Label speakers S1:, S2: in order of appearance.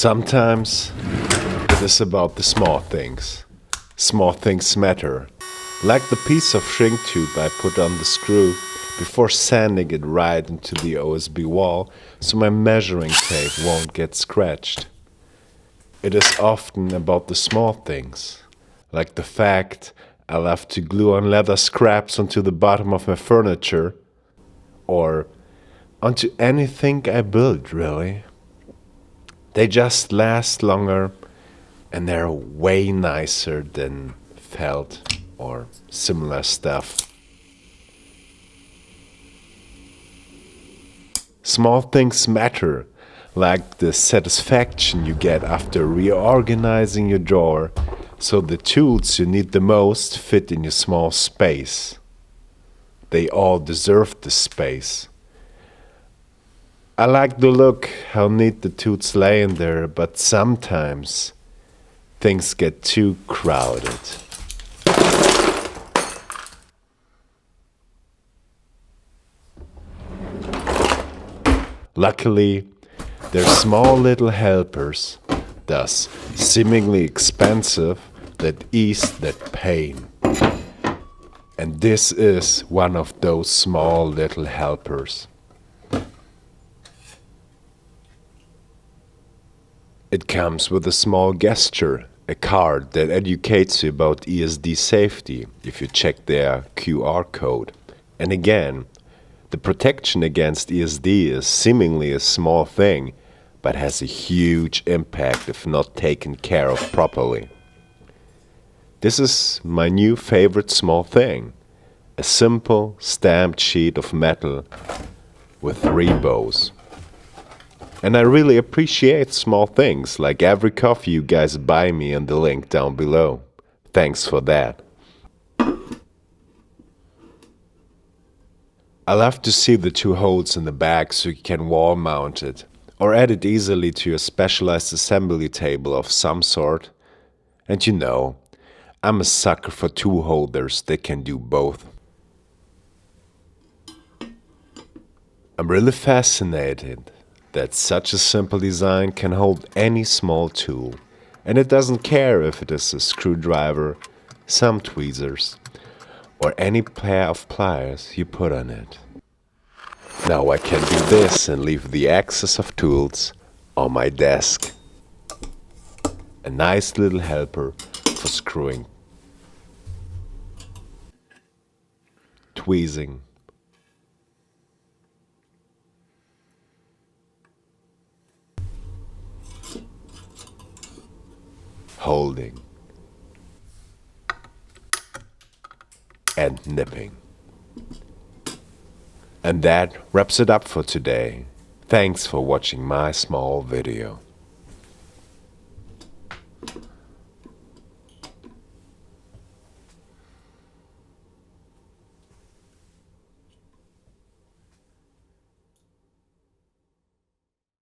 S1: Sometimes it is about the small things. Small things matter. Like the piece of shrink tube I put on the screw before sanding it right into the OSB wall so my measuring tape won't get scratched. It is often about the small things, like the fact I love to glue on leather scraps onto the bottom of my furniture, or onto anything I build, really. They just last longer and they're way nicer than felt or similar stuff. Small things matter, like the satisfaction you get after reorganizing your drawer so the tools you need the most fit in your small space. They all deserve the space. I like the look, how neat the tools lay in there, but sometimes things get too crowded. Luckily, they're small little helpers, thus seemingly expensive, that ease that pain. And this is one of those small little helpers. It comes with a small gesture, a card that educates you about ESD safety if you check their QR code. And again, the protection against ESD is seemingly a small thing, but has a huge impact if not taken care of properly. This is my new favorite small thing, a simple stamped sheet of metal with 3 bows. And I really appreciate small things, like every coffee you guys buy me in the link down below. Thanks for that. I love to see the 2 holes in the back so you can wall mount it, or add it easily to your specialized assembly table of some sort. And you know, I'm a sucker for tool holders that can do both. I'm really fascinated that such a simple design can hold any small tool, and it doesn't care if it is a screwdriver, some tweezers, or any pair of pliers you put on it. Now I can do this and leave the excess of tools on my desk. A nice little helper for screwing, tweezing, holding, and nipping. And that wraps it up for today. Thanks for watching my small video.